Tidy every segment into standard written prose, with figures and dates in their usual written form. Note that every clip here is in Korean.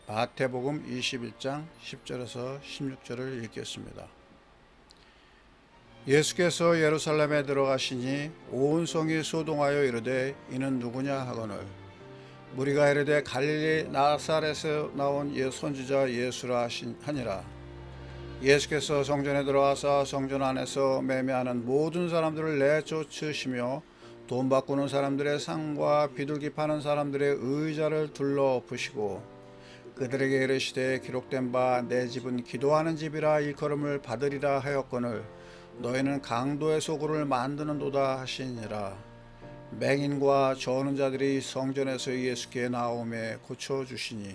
마태복음 21장 10절에서 16절을 읽겠습니다. 예수께서 예루살렘에 들어가시니 온 성이 소동하여 이르되 이는 누구냐 하거늘 무리가 이르되 갈릴리 나사렛에서 나온 선지자 예수라 하니라. 예수께서 성전에 들어가사 성전 안에서 매매하는 모든 사람들을 내쫓으시며 돈 바꾸는 사람들의 상과 비둘기 파는 사람들의 의자를 둘러엎으시고 그들에게 이르시되 기록된 바 내 집은 기도하는 집이라 일컬음을 받으리라 하였거늘 너희는 강도의 소굴을 만드는도다 하시니라. 맹인과 저는 자들이 성전에서 예수께 나오매 고쳐주시니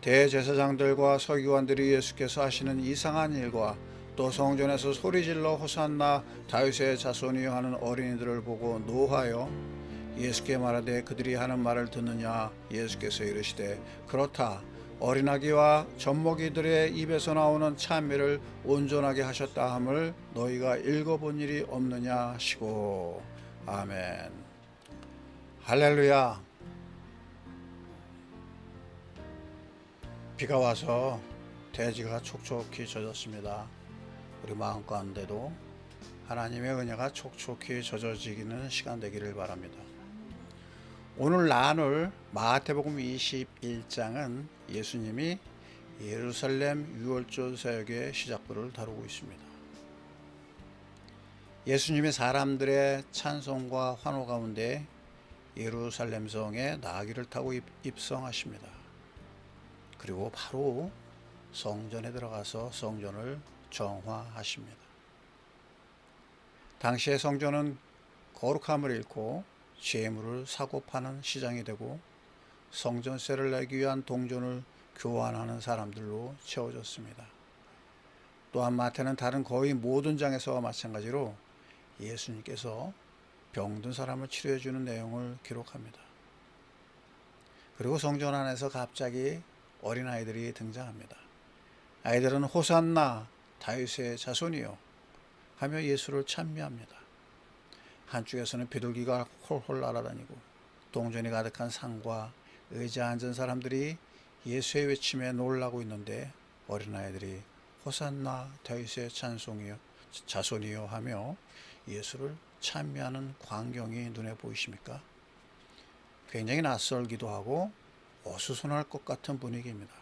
대제사장들과 서기관들이 예수께서 하시는 이상한 일과 또 성전에서 소리질러 호산나 다윗의 자손이여 하는 어린이들을 보고 노하여 예수께 말하되 그들이 하는 말을 듣느냐. 예수께서 이르시되 그렇다. 어린아기와 젖먹이들의 입에서 나오는 찬미를 온전하게 하셨다 함을 너희가 읽어본 일이 없느냐 하시고. 아멘. 할렐루야. 비가 와서 대지가 촉촉히 젖었습니다. 우리 마음 가운데도 하나님의 은혜가 촉촉히 젖어지기는 시간 되기를 바랍니다. 오늘 나눌 마태복음 21장은 예수님이 예루살렘 유월절 사역의 시작부를 다루고 있습니다. 예수님이 사람들의 찬송과 환호 가운데 예루살렘 성에 나귀를 타고 입성하십니다. 그리고 바로 성전에 들어가서 성전을 정화하십니다. 당시의 성전은 거룩함을 잃고 재물을 사고 파는 시장이 되고 성전세를 내기 위한 동전을 교환하는 사람들로 채워졌습니다. 또한 마태는 다른 거의 모든 장에서와 마찬가지로 예수님께서 병든 사람을 치료해 주는 내용을 기록합니다. 그리고 성전 안에서 갑자기 어린아이들이 등장합니다. 아이들은 호산나 다윗의 자손이요 하며 예수를 찬미합니다. 한쪽에서는 비둘기가 홀홀 날아다니고 동전이 가득한 상과 의자에 앉은 사람들이 예수의 외침에 놀라고 있는데 어린아이들이 호산나 다윗의 자손이요 하며 예수를 찬미하는 광경이 눈에 보이십니까? 굉장히 낯설기도 하고 어수선할 것 같은 분위기입니다.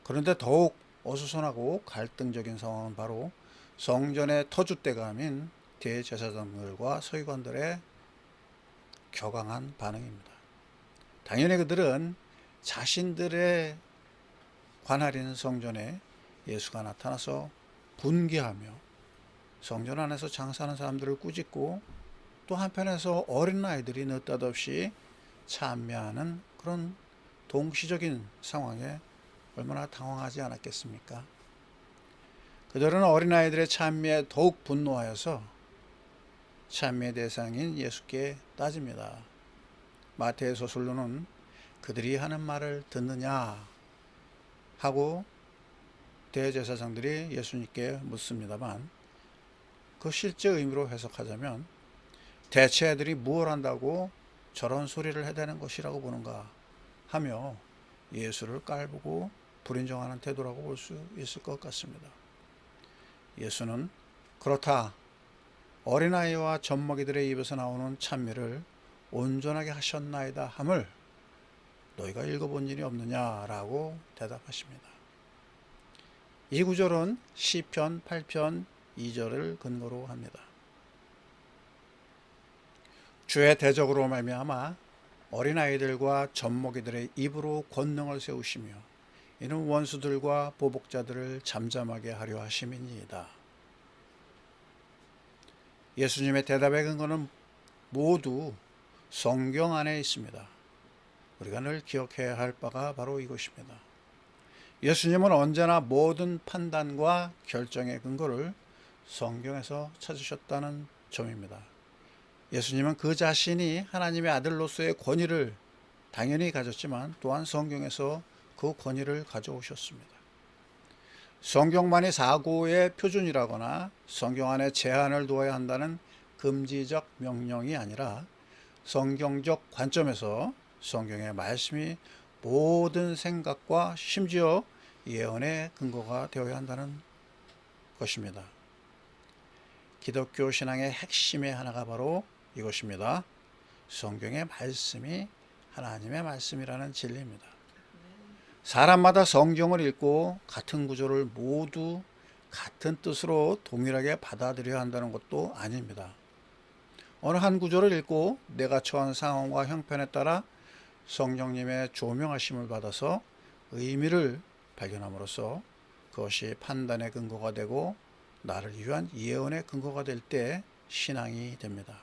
그런데 더욱 어수선하고 갈등적인 상황은 바로 성전의 터줏대감인 대제사장들과 서기관들의 격앙한 반응입니다. 당연히 그들은 자신들의 관할인 성전에 예수가 나타나서 분개하며 성전 안에서 장사하는 사람들을 꾸짖고 또 한편에서 어린아이들이 느닷없이 찬미하는 그런 동시적인 상황에 얼마나 당황하지 않았겠습니까? 그들은 어린아이들의 찬미에 더욱 분노하여서 찬미의 대상인 예수께 따집니다. 마태의 서술로는 그들이 하는 말을 듣느냐 하고 대제사장들이 예수님께 묻습니다만 그 실제 의미로 해석하자면 대체 애들이 무엇을 한다고 저런 소리를 해대는 것이라고 보는가 하며 예수를 깔보고 불인정하는 태도라고 볼 수 있을 것 같습니다. 예수는 그렇다. 어린아이와 젖먹이들의 입에서 나오는 찬미를 온전하게 하셨나이다 함을 너희가 읽어본 일이 없느냐라고 대답하십니다. 이 구절은 시편 8편 2절을 근거로 합니다. 주의 대적으로 말미암아 어린아이들과 젖먹이들의 입으로 권능을 세우시며 이는 원수들과 보복자들을 잠잠하게 하려 하심이니이다. 예수님의 대답의 근거는 모두 성경 안에 있습니다. 우리가 늘 기억해야 할 바가 바로 이것입니다. 예수님은 언제나 모든 판단과 결정의 근거를 성경에서 찾으셨다는 점입니다. 예수님은 그 자신이 하나님의 아들로서의 권위를 당연히 가졌지만 또한 성경에서 그 권위를 가져오셨습니다. 성경만이 사고의 표준이라거나 성경 안에 제한을 두어야 한다는 금지적 명령이 아니라 성경적 관점에서 성경의 말씀이 모든 생각과 심지어 예언의 근거가 되어야 한다는 것입니다. 기독교 신앙의 핵심의 하나가 바로 이것입니다. 성경의 말씀이 하나님의 말씀이라는 진리입니다. 사람마다 성경을 읽고 같은 구조를 모두 같은 뜻으로 동일하게 받아들여야 한다는 것도 아닙니다. 어느 한 구조를 읽고 내가 처한 상황과 형편에 따라 성령님의 조명하심을 받아서 의미를 발견함으로써 그것이 판단의 근거가 되고 나를 위한 예언의 근거가 될 때 신앙이 됩니다.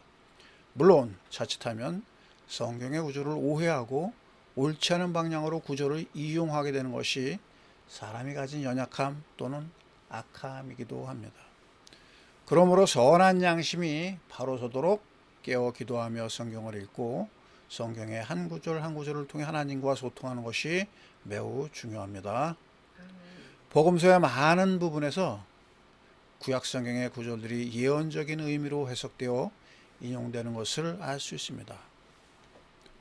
물론 자칫하면 성경의 구조를 오해하고 옳지 않은 방향으로 구조를 이용하게 되는 것이 사람이 가진 연약함 또는 악함이기도 합니다. 그러므로 선한 양심이 바로 서도록 깨어 기도하며 성경을 읽고 성경의 한 구절 한 구절을 통해 하나님과 소통하는 것이 매우 중요합니다. 복음서의 많은 부분에서 구약 성경의 구절들이 예언적인 의미로 해석되어 인용되는 것을 알 수 있습니다.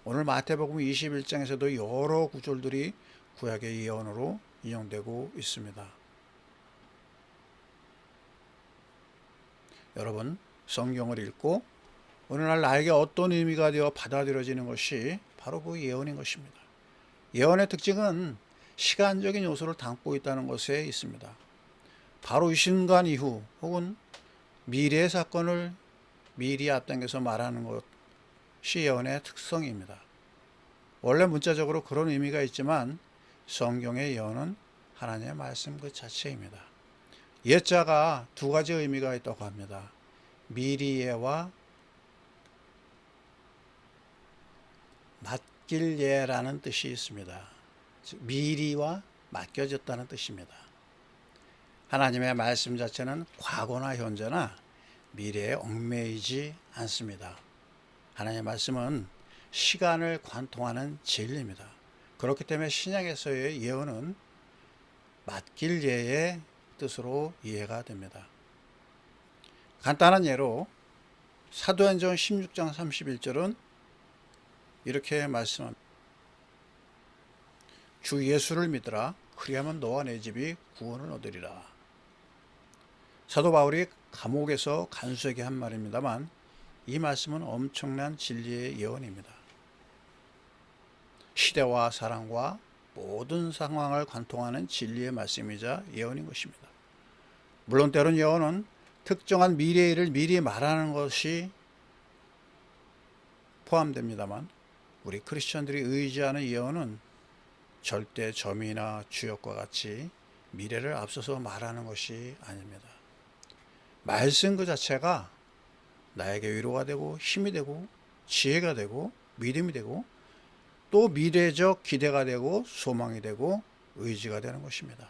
오늘 마태복음 21장에서도 여러 구절들이 구약의 예언으로 인용되고 있습니다. 여러분, 성경을 읽고 어느 날 나에게 어떤 의미가 되어 받아들여지는 것이 바로 그 예언인 것입니다. 예언의 특징은 시간적인 요소를 담고 있다는 것에 있습니다. 바로 이 순간 이후 혹은 미래의 사건을 미리 앞당겨서 말하는 것이 예언의 특성입니다. 원래 문자적으로 그런 의미가 있지만 성경의 예언은 하나님의 말씀 그 자체입니다. 예자가 두 가지 의미가 있다고 합니다. 미리예와 맡길예라는 뜻이 있습니다. 즉 미리와 맡겨졌다는 뜻입니다. 하나님의 말씀 자체는 과거나 현재나 미래에 얽매이지 않습니다. 하나님의 말씀은 시간을 관통하는 진리입니다. 그렇기 때문에 신약에서의 예언은 맡길예의 뜻으로 이해가 됩니다. 간단한 예로 사도행전 16장 31절은 이렇게 말씀합니다. 주 예수를 믿으라. 그리하면 너와 내 집이 구원을 얻으리라. 사도 바울이 감옥에서 간수에게 한 말입니다만 이 말씀은 엄청난 진리의 예언입니다. 시대와 사랑과 모든 상황을 관통하는 진리의 말씀이자 예언인 것입니다. 물론 때론 예언은 특정한 미래의 일을 미리 말하는 것이 포함됩니다만 우리 크리스천들이 의지하는 예언은 절대 점이나 주역과 같이 미래를 앞서서 말하는 것이 아닙니다. 말씀 그 자체가 나에게 위로가 되고 힘이 되고 지혜가 되고 믿음이 되고 또 미래적 기대가 되고 소망이 되고 의지가 되는 것입니다.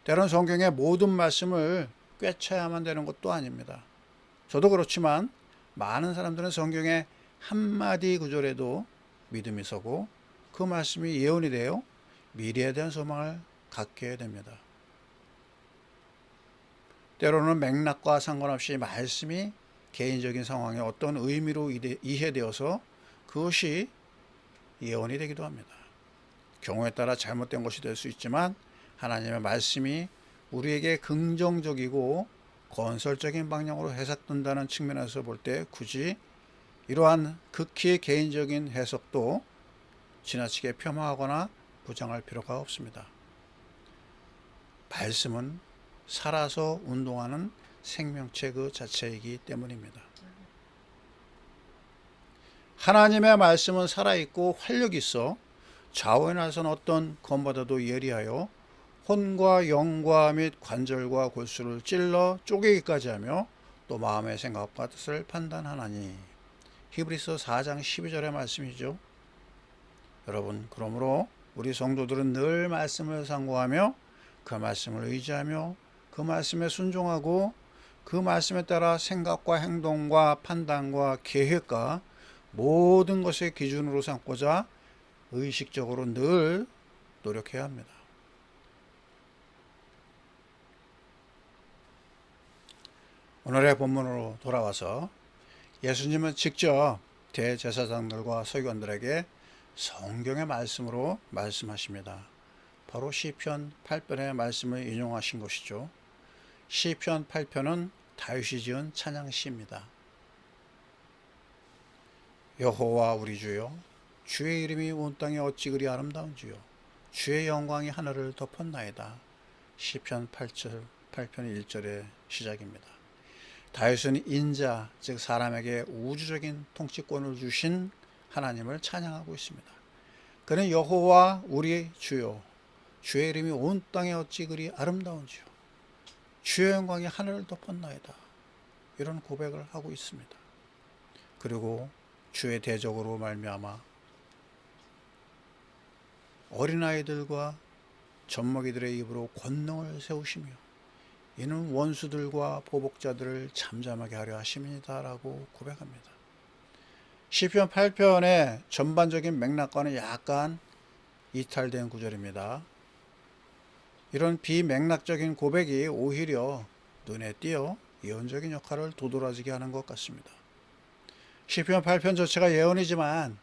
때론 성경의 모든 말씀을 꿰차야만 되는 것도 아닙니다. 저도 그렇지만 많은 사람들은 성경의 한마디 구절에도 믿음이 서고 그 말씀이 예언이 되어 미래에 대한 소망을 갖게 됩니다. 때로는 맥락과 상관없이 말씀이 개인적인 상황에 어떤 의미로 이해되어서 그것이 예언이 되기도 합니다. 경우에 따라 잘못된 것이 될 수 있지만 하나님의 말씀이 우리에게 긍정적이고 건설적인 방향으로 해석된다는 측면에서 볼 때 굳이 이러한 극히 개인적인 해석도 지나치게 폄하하거나 부정할 필요가 없습니다. 말씀은 살아서 운동하는 생명체 그 자체이기 때문입니다. 하나님의 말씀은 살아있고 활력이 있어 좌우에 나선 어떤 검보다도 예리하여 혼과 영과 및 관절과 골수를 찔러 쪼개기까지 하며 또 마음의 생각과 뜻을 판단하나니. 히브리서 4장 12절의 말씀이죠. 여러분, 그러므로 우리 성도들은 늘 말씀을 상고하며 그 말씀을 의지하며 그 말씀에 순종하고 그 말씀에 따라 생각과 행동과 판단과 계획과 모든 것의 기준으로 삼고자 의식적으로 늘 노력해야 합니다. 오늘의 본문으로 돌아와서 예수님은 직접 대제사장들과 서기관들에게 성경의 말씀으로 말씀하십니다. 바로 시편 8편의 말씀을 인용하신 것이죠. 시편 8편은 다윗이 지은 찬양시입니다. 여호와 우리 주여, 주의 이름이 온 땅에 어찌 그리 아름다운지요. 주의 영광이 하늘을 덮었나이다. 시편 8편 1절의 시작입니다. 다윗은 인자, 즉 사람에게 우주적인 통치권을 주신 하나님을 찬양하고 있습니다. 그는 여호와 우리 주여, 주의 이름이 온 땅에 어찌 그리 아름다운지요. 주의 영광이 하늘을 덮었나이다. 이런 고백을 하고 있습니다. 그리고 주의 대적으로 말미암아 어린아이들과 젖먹이들의 입으로 권능을 세우시며 이는 원수들과 보복자들을 잠잠하게 하려 하심이다 라고 고백합니다. 시편 8편의 전반적인 맥락과는 약간 이탈된 구절입니다. 이런 비맥락적인 고백이 오히려 눈에 띄어 예언적인 역할을 도드라지게 하는 것 같습니다. 시편 8편 자체가 예언이지만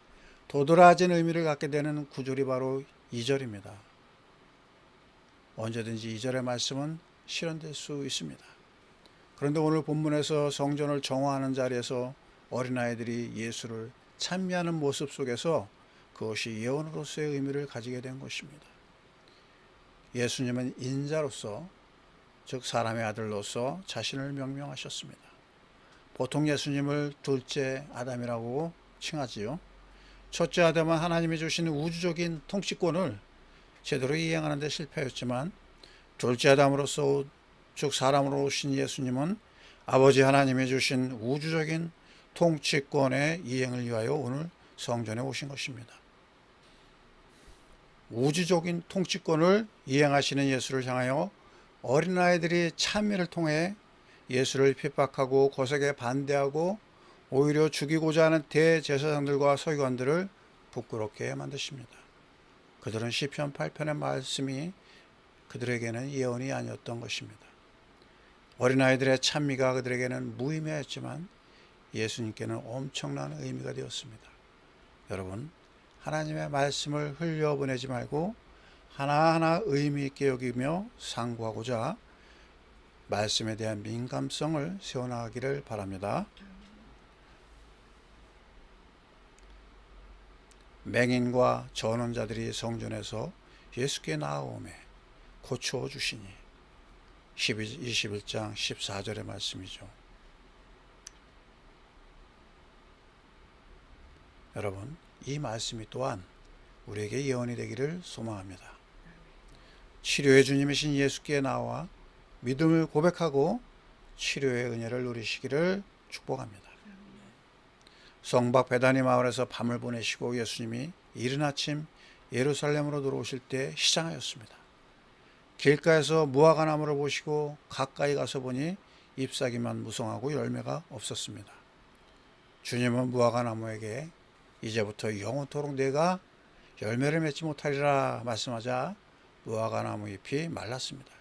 도드라진 의미를 갖게 되는 구절이 바로 2절입니다. 언제든지 2절의 말씀은 실현될 수 있습니다. 그런데 오늘 본문에서 성전을 정화하는 자리에서 어린아이들이 예수를 찬미하는 모습 속에서 그것이 예언으로서의 의미를 가지게 된 것입니다. 예수님은 인자로서, 즉 사람의 아들로서 자신을 명명하셨습니다. 보통 예수님을 둘째 아담이라고 칭하지요. 첫째 아담은 하나님이 주신 우주적인 통치권을 제대로 이행하는 데 실패했지만 둘째 아담으로서, 즉 사람으로 오신 예수님은 아버지 하나님이 주신 우주적인 통치권의 이행을 위하여 오늘 성전에 오신 것입니다. 우주적인 통치권을 이행하시는 예수를 향하여 어린아이들이 찬미를 통해 예수를 핍박하고 거세게 반대하고 오히려 죽이고자 하는 대제사장들과 서기관들을 부끄럽게 만드십니다. 그들은 시편 8편의 말씀이 그들에게는 예언이 아니었던 것입니다. 어린아이들의 찬미가 그들에게는 무의미했지만 예수님께는 엄청난 의미가 되었습니다. 여러분, 하나님의 말씀을 흘려보내지 말고 하나하나 의미 있게 여기며 상고하고자 말씀에 대한 민감성을 세워나가기를 바랍니다. 맹인과 전원자들이 성전에서 예수께 나아오매 고쳐 주시니 21장 14절의 말씀이죠. 여러분, 이 말씀이 또한 우리에게 예언이 되기를 소망합니다. 치료의 주님이신 예수께 나와 믿음을 고백하고 치료의 은혜를 누리시기를 축복합니다. 성박 베다니 마을에서 밤을 보내시고 예수님이 이른 아침 예루살렘으로 들어오실 때 시장하였습니다. 길가에서 무화과나무를 보시고 가까이 가서 보니 잎사귀만 무성하고 열매가 없었습니다. 주님은 무화과나무에게 이제부터 영원토록 내가 열매를 맺지 못하리라 말씀하자 무화과나무 잎이 말랐습니다.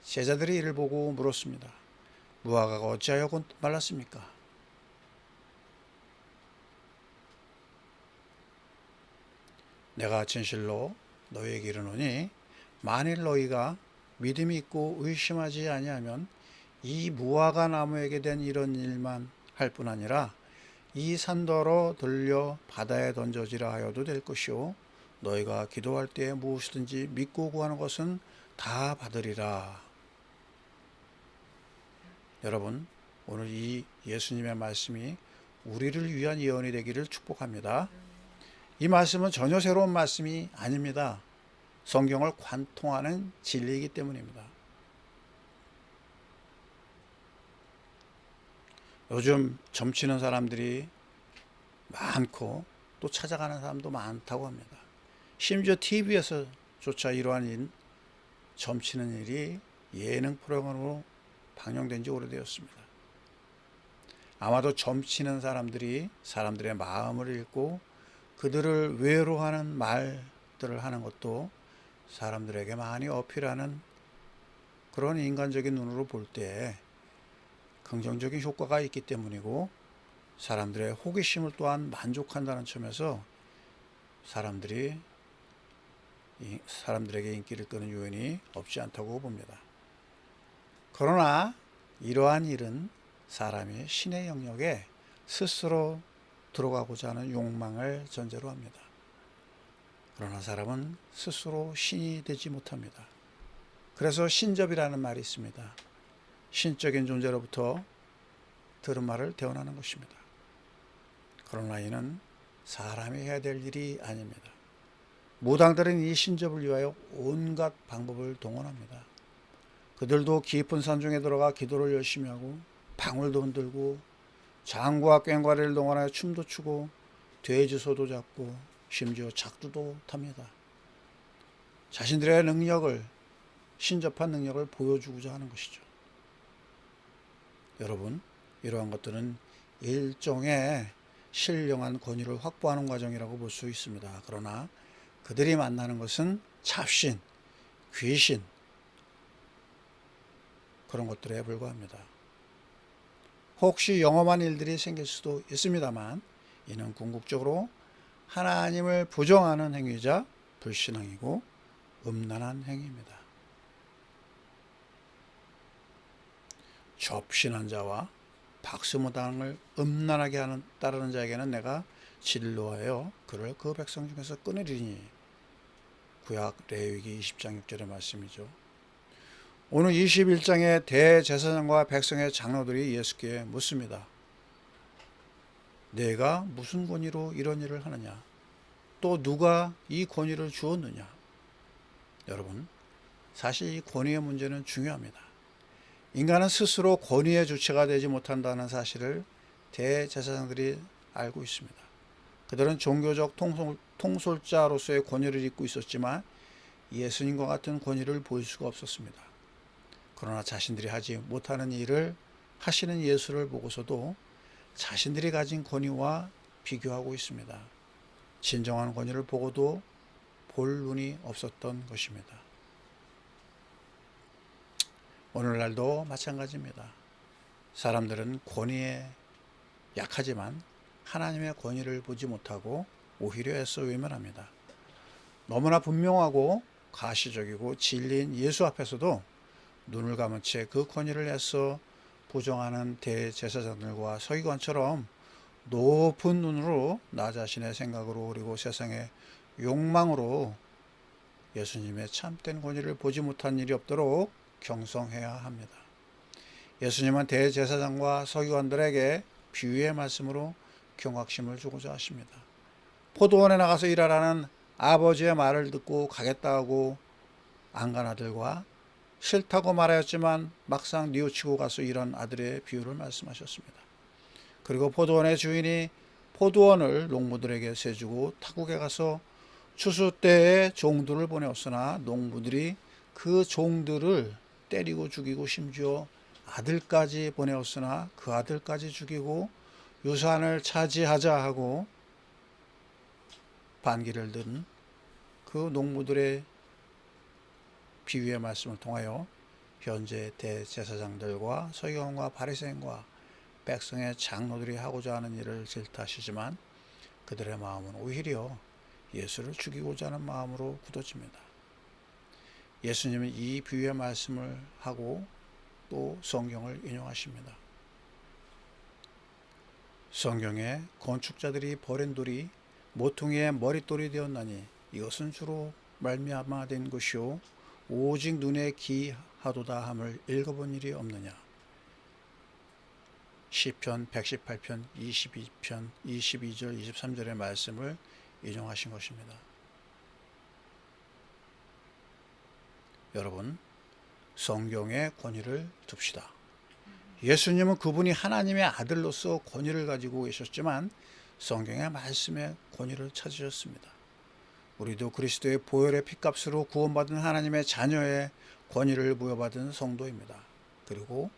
제자들이 이를 보고 물었습니다. 무화과가 어찌하여 곧 말랐습니까? 내가 진실로 너희에게 이르노니 만일 너희가 믿음이 있고 의심하지 아니하면 이 무화과 나무에게 된 이런 일만 할 뿐 아니라 이 산더러 들려 바다에 던져지라 하여도 될 것이요 너희가 기도할 때에 무엇이든지 믿고 구하는 것은 다 받으리라. 여러분, 오늘 이 예수님의 말씀이 우리를 위한 예언이 되기를 축복합니다. 이 말씀은 전혀 새로운 말씀이 아닙니다. 성경을 관통하는 진리이기 때문입니다. 요즘 점치는 사람들이 많고 또 찾아가는 사람도 많다고 합니다. 심지어 TV에서조차 이러한 점치는 일이 예능 프로그램으로 방영된 지 오래되었습니다. 아마도 점치는 사람들이 사람들의 마음을 읽고 그들을 외로워하는 말들을 하는 것도 사람들에게 많이 어필하는 그런 인간적인 눈으로 볼 때 긍정적인 효과가 있기 때문이고 사람들의 호기심을 또한 만족한다는 점에서 사람들에게 인기를 끄는 요인이 없지 않다고 봅니다. 그러나 이러한 일은 사람이 신의 영역에 스스로 들어가고자 하는 욕망을 전제로 합니다. 그러나 사람은 스스로 신이 되지 못합니다. 그래서 신접이라는 말이 있습니다. 신적인 존재로부터 들은 말을 대언하는 것입니다. 그러나 이는 사람이 해야 될 일이 아닙니다. 무당들은 이 신접을 위하여 온갖 방법을 동원합니다. 그들도 깊은 산중에 들어가 기도를 열심히 하고 방울도 흔들고 장구와 꽹과리를 동원하여 춤도 추고 돼지소도 잡고 심지어 작두도 탑니다. 자신들의 능력을, 신접한 능력을 보여주고자 하는 것이죠. 여러분, 이러한 것들은 일종의 신령한 권위를 확보하는 과정이라고 볼 수 있습니다. 그러나 그들이 만나는 것은 잡신, 귀신, 그런 것들에 불과합니다. 혹시 영험한 일들이 생길 수도 있습니다만 이는 궁극적으로 하나님을 부정하는 행위이자 불신앙이고 음란한 행위입니다. 접신한 자와 박수무당을 음란하게 하는 따르는 자에게는 내가 진노하여 그를 그 백성 중에서 끊으리니. 구약 레위기 20장 6절의 말씀이죠. 오늘 21장의 대제사장과 백성의 장로들이 예수께 묻습니다. 내가 무슨 권위로 이런 일을 하느냐? 또 누가 이 권위를 주었느냐? 여러분, 사실 이 권위의 문제는 중요합니다. 인간은 스스로 권위의 주체가 되지 못한다는 사실을 대제사장들이 알고 있습니다. 그들은 종교적 통솔자로서의 권위를 잇고 있었지만 예수님과 같은 권위를 보일 수가 없었습니다. 그러나 자신들이 하지 못하는 일을 하시는 예수를 보고서도 자신들이 가진 권위와 비교하고 있습니다. 진정한 권위를 보고도 볼 눈이 없었던 것입니다. 오늘날도 마찬가지입니다. 사람들은 권위에 약하지만 하나님의 권위를 보지 못하고 오히려 애써 외면합니다. 너무나 분명하고 가시적이고 진리인 예수 앞에서도 눈을 감은 채 그 권위를 애써 부정하는 대제사장들과 서기관처럼 높은 눈으로 나 자신의 생각으로 그리고 세상의 욕망으로 예수님의 참된 권위를 보지 못한 일이 없도록 경성해야 합니다. 예수님은 대제사장과 서기관들에게 비유의 말씀으로 경각심을 주고자 하십니다. 포도원에 나가서 일하라는 아버지의 말을 듣고 가겠다 하고 안 간 아들과 싫다고 말하였지만 막상 뉘우치고 가서 일한 아들의 비유를 말씀하셨습니다. 그리고 포도원의 주인이 포도원을 농부들에게 세주고 타국에 가서 추수 때에 종들을 보내었으나 농부들이 그 종들을 때리고 죽이고 심지어 아들까지 보내었으나 그 아들까지 죽이고 유산을 차지하자 하고 반기를 든 그 농부들의 비유의 말씀을 통하여 현재 대제사장들과 서기관과 바리새인과 백성의 장로들이 하고자 하는 일을 질타하시지만 그들의 마음은 오히려 예수를 죽이고자 하는 마음으로 굳어집니다. 예수님은 이 비유의 말씀을 하고 또 성경을 인용하십니다. 성경에 건축자들이 버린 돌이 모퉁이의 머릿돌이 되었나니 이것은 주로 말미암아 된 것이요 오직 눈에 기하도다 함을 읽어본 일이 없느냐. 시편 118편 22편 22절 23절의 말씀을 인용하신 것입니다. 여러분, 성경의 권위를 둡시다. 예수님은 그분이 하나님의 아들로서 권위를 가지고 계셨지만 성경의 말씀의 권위를 찾으셨습니다. 우리도 그리스도의 보혈의 피값으로 구원받은 하나님의 자녀의 권위를 부여받은 성도입니다. 그리고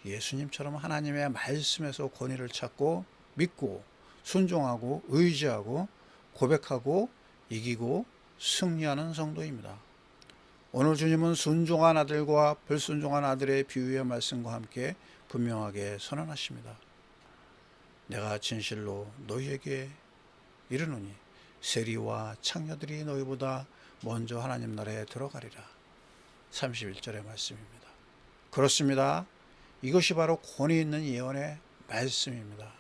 예수님처럼 하나님의 말씀에서 권위를 찾고 믿고 순종하고 의지하고 고백하고 이기고 승리하는 성도입니다. 오늘 주님은 순종한 아들과 불순종한 아들의 비유의 말씀과 함께 분명하게 선언하십니다. 내가 진실로 너희에게 이르노니 세리와 창녀들이 너희보다 먼저 하나님 나라에 들어가리라. 31절의 말씀입니다. 그렇습니다. 이것이 바로 권위 있는 예언의 말씀입니다.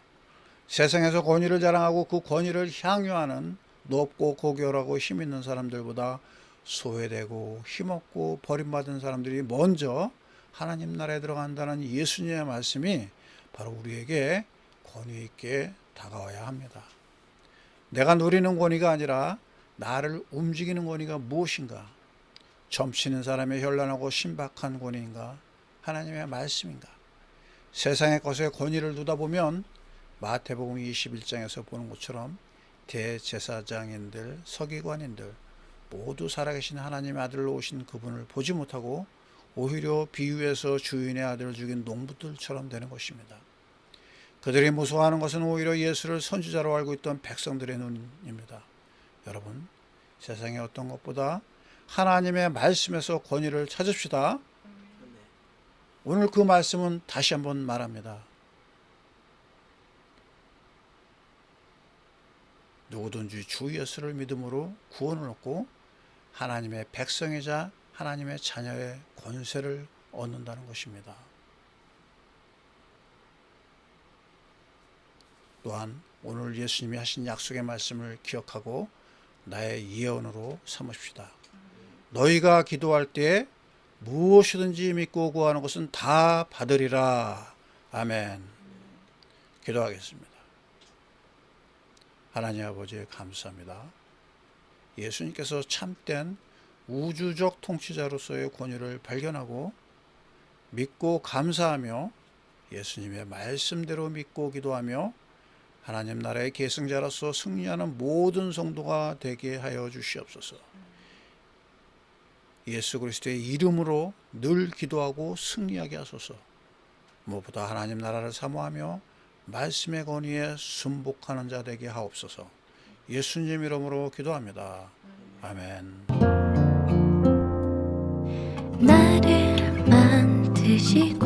세상에서 권위를 자랑하고 그 권위를 향유하는 높고 고결하고 힘 있는 사람들보다 소외되고 힘없고 버림받은 사람들이 먼저 하나님 나라에 들어간다는 예수님의 말씀이 바로 우리에게 권위 있게 다가와야 합니다. 내가 누리는 권위가 아니라 나를 움직이는 권위가 무엇인가? 점치는 사람의 현란하고 신박한 권위인가? 하나님의 말씀인가? 세상의 것에 권위를 두다 보면 마태복음 21장에서 보는 것처럼 대제사장인들, 서기관인들 모두 살아계신 하나님의 아들로 오신 그분을 보지 못하고 오히려 비유에서 주인의 아들을 죽인 농부들처럼 되는 것입니다. 그들이 무서워하는 것은 오히려 예수를 선지자로 알고 있던 백성들의 눈입니다. 여러분, 세상의 어떤 것보다 하나님의 말씀에서 권위를 찾읍시다. 오늘 그 말씀은 다시 한번 말합니다. 누구든지 주 예수를 믿음으로 구원을 얻고 하나님의 백성이자 하나님의 자녀의 권세를 얻는다는 것입니다. 또한 오늘 예수님이 하신 약속의 말씀을 기억하고 나의 예언으로 삼으십시다. 너희가 기도할 때에 무엇이든지 믿고 구하는 것은 다 받으리라. 아멘. 기도하겠습니다. 하나님 아버지 감사합니다. 예수님께서 참된 우주적 통치자로서의 권위를 발견하고 믿고 감사하며 예수님의 말씀대로 믿고 기도하며 하나님 나라의 계승자로서 승리하는 모든 성도가 되게 하여 주시옵소서. 예수 그리스도의 이름으로 늘 기도하고 승리하게 하소서. 무엇보다 하나님 나라를 사모하며 말씀의 권위에 순복하는 자 되게 하옵소서. 예수님 이름으로 기도합니다. 아멘. 나를 만드시고